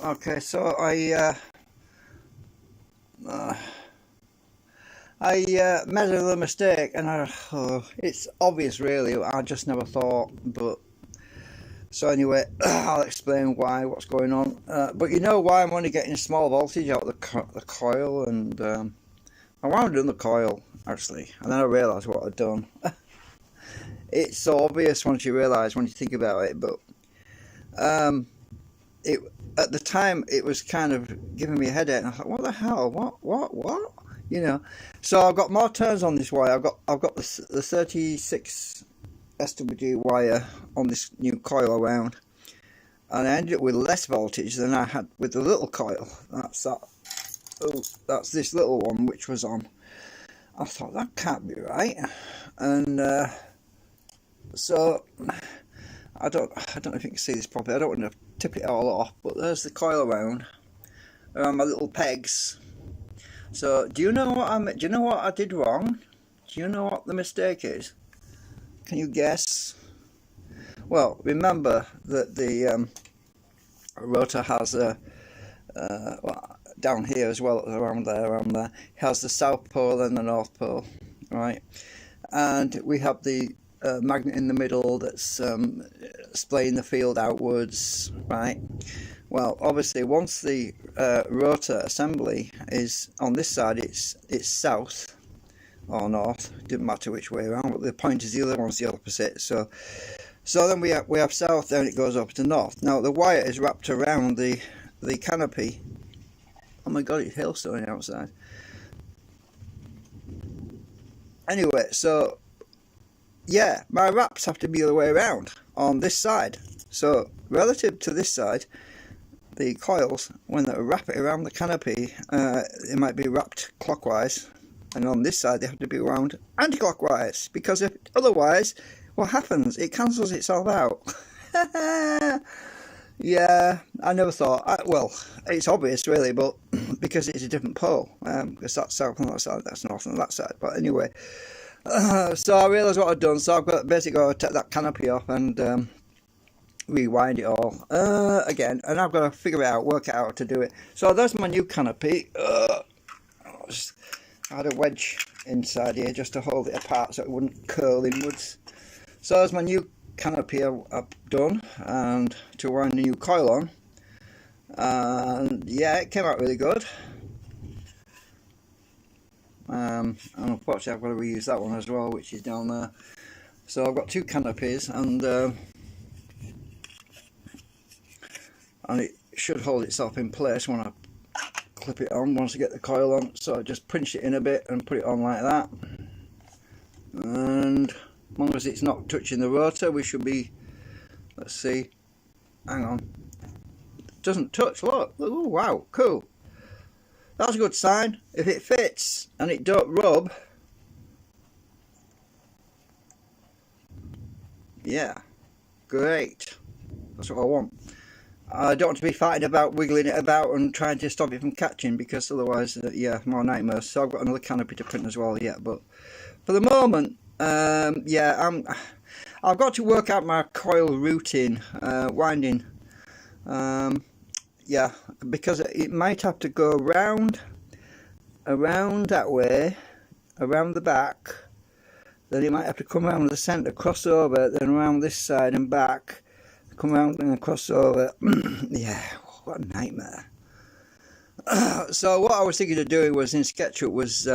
Okay, so uh, I made a little mistake, and it's obvious, really. I just never thought, but so anyway, I'll explain what's going on. But you know why I'm only getting a small voltage out of the coil, and I wound on the coil actually, and then I realised what I'd done. It's so obvious once you realise, when you think about it, but um, it at the time it was kind of giving me a headache, and I thought, what the hell, what, you know. So I've got more turns on this wire. I've got the 36 SWG wire on this new coil around, and I ended up with less voltage than I had with the little coil. That's that. Oh, that's this little one which was on. I thought that can't be right, and so I don't know if you can see this properly. I don't want to tip it all off, but there's the coil around my little pegs. So do you know what I did wrong? Do you know what the mistake is? Can you guess? Well, remember that the rotor has well, down here as well, around there, it has the south pole and the north pole, right? And we have the magnet in the middle that's splaying the field outwards, right? Well, obviously, once the rotor assembly is on this side, it's south or north. Didn't matter which way around, but the point is the other one's the opposite. So then we have south, then it goes up to north. Now the wire is wrapped around the canopy. Oh my god, it's hailstoning outside. Anyway, so yeah, my wraps have to be the other way around on this side. So relative to this side, the coils, when they wrap it around the canopy, it might be wrapped clockwise, and on this side they have to be wound anti-clockwise, because if otherwise, what happens? It cancels itself out. Yeah, I never thought. Well, it's obvious really, but because it's a different pole, because that's south on that side, that's north on that side. But anyway, so I realised what I'd done. So I've got basically got to take that canopy off and rewind it all again, and I've got to figure it out, work out how to do it. So there's my new canopy. I had a wedge inside here just to hold it apart so it wouldn't curl inwards. So there's my new canopy I've done, and to wind the new coil on, and yeah, it came out really good. And unfortunately I've got to reuse that one as well, which is down there. So I've got two canopies, and it should hold itself in place when I clip it on once I get the coil on. So I just pinch it in a bit and put it on like that, and as long as it's not touching the rotor, we should be, let's see, hang on, it doesn't touch, look, oh wow, cool, that's a good sign. If it fits and it don't rub, yeah, great, that's what I want. I don't want to be fighting about wiggling it about and trying to stop it from catching, because otherwise, yeah, more nightmares. So I've got another canopy to print as well yet, but for the moment, yeah, I've got to work out my coil routing, winding, yeah, because it might have to go around that way, around the back, then it might have to come around the centre, cross over, then around this side and back, come around and cross over. Yeah, what a nightmare. So what I was thinking of doing was, in SketchUp, was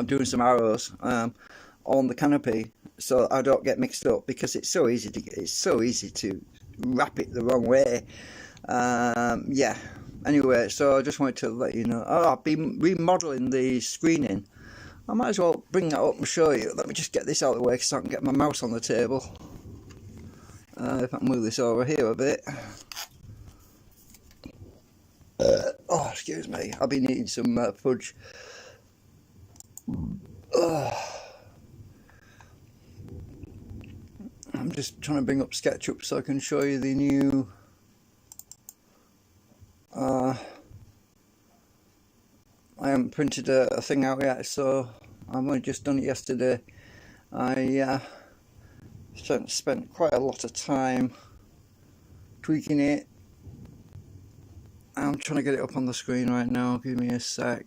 doing some arrows on the canopy so I don't get mixed up, because it's so easy to wrap it the wrong way. Yeah, anyway, so I just wanted to let you know. Oh, I've been remodeling the screening. I might as well bring that up and show you. Let me just get this out of the way because I can get my mouse on the table. If I can move this over here a bit. Oh, excuse me, I've been eating some fudge. I'm just trying to bring up SketchUp so I can show you the new I haven't printed a thing out yet, so I've only just done it yesterday. I spent quite a lot of time tweaking it, I'm trying to get it up on the screen right now. Give me a sec.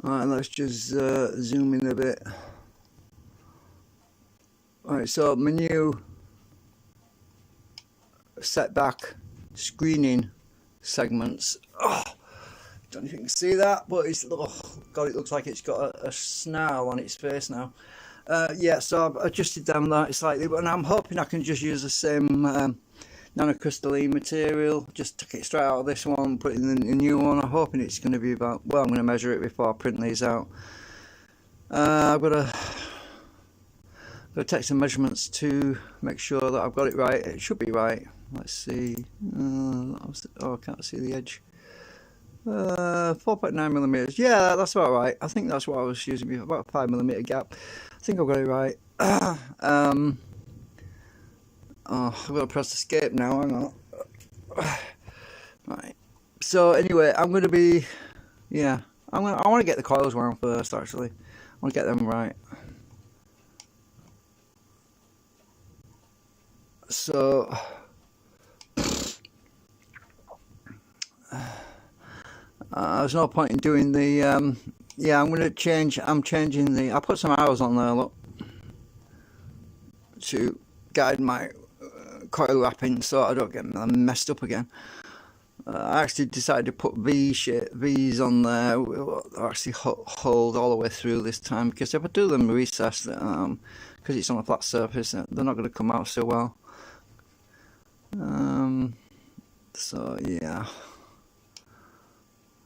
Alright, let's just zoom in a bit. Alright, so my new setback screening segments. Oh, don't know if you can see that, but it's, oh god, it looks like it's got a snarl on its face now. Yeah, so I've adjusted them that slightly, but I'm hoping I can just use the same nanocrystalline material. Just took it straight out of this one, put it in the new one. I'm hoping it's going to be about, well, I'm going to measure it before I print these out. I've got to take some measurements to make sure that I've got it right. It should be right. Let's see. Oh, I can't see the edge. 4.9 millimeters. Yeah, that's about right. I think that's what I was using before, about a 5 millimeter gap. I think I've got it right. Oh, I've got to press escape now. Hang on. Right. So anyway, I'm going to be, yeah, I want to get the coils wound first. Actually, I want to get them right. So there's no point in doing the yeah, I'm changing the, I put some hours on there, look, to guide my coil wrapping so I don't get them messed up again. I actually decided to put V's on there. They'll actually hold all the way through this time, because if I do them recessed, because it's on a flat surface, they're not going to come out so well. So yeah,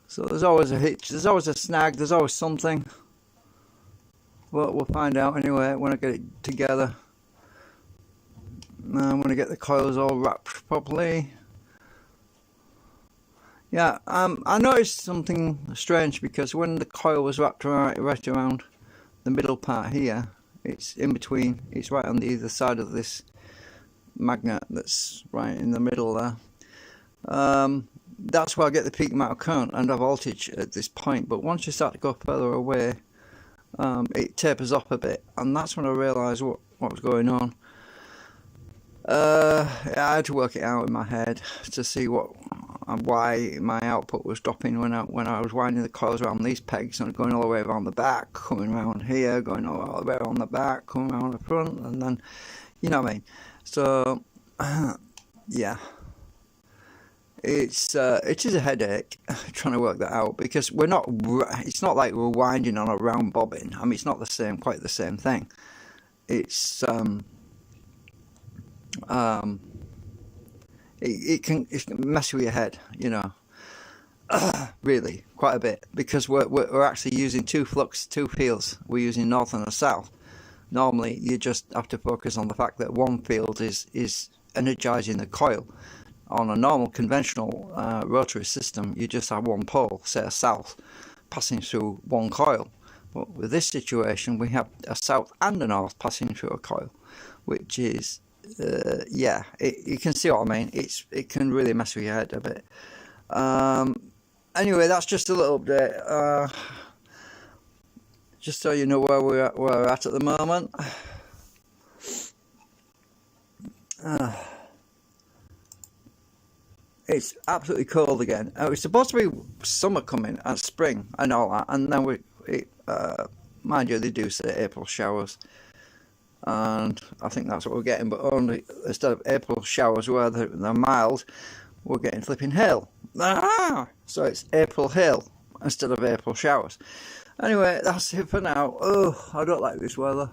so there's always a hitch, there's always a snag, there's always something, but we'll find out anyway when I get it together. I'm going to get the coils all wrapped properly. Yeah, I noticed something strange, because when the coil was wrapped right around the middle part here, it's in between, it's right on the either side of this magnet that's right in the middle there. That's where I get the peak amount of current and of voltage at this point, but once you start to go further away, it tapers off a bit, and that's when I realised what was going on. I had to work it out in my head to see why my output was dropping when I was winding the coils around these pegs and going all the way around the back, coming around here, going all the way around the back, coming around the front, and then, you know what I mean. So yeah, it is a headache trying to work that out, because it's not like we're winding on a round bobbin. I mean, it's not quite the same thing. It's it can mess with your head, you know, really quite a bit, because we're actually using two fields. We're using north and a south. Normally you just have to focus on the fact that one field is energizing the coil. On a normal conventional rotary system, you just have one pole, say a south, passing through one coil. But with this situation, we have a south and a north passing through a coil, which is yeah, you can see what I mean. It can really mess with your head a bit. Anyway, that's just a little update, just so you know where we're at the moment. It's absolutely cold again. It's supposed to be summer coming and spring and all that, and then mind you, they do say April showers, and I think that's what we're getting, but only instead of April showers where they're mild, we're getting flipping hail. So it's April hail instead of April showers. Anyway, that's it for now. Oh, I don't like this weather.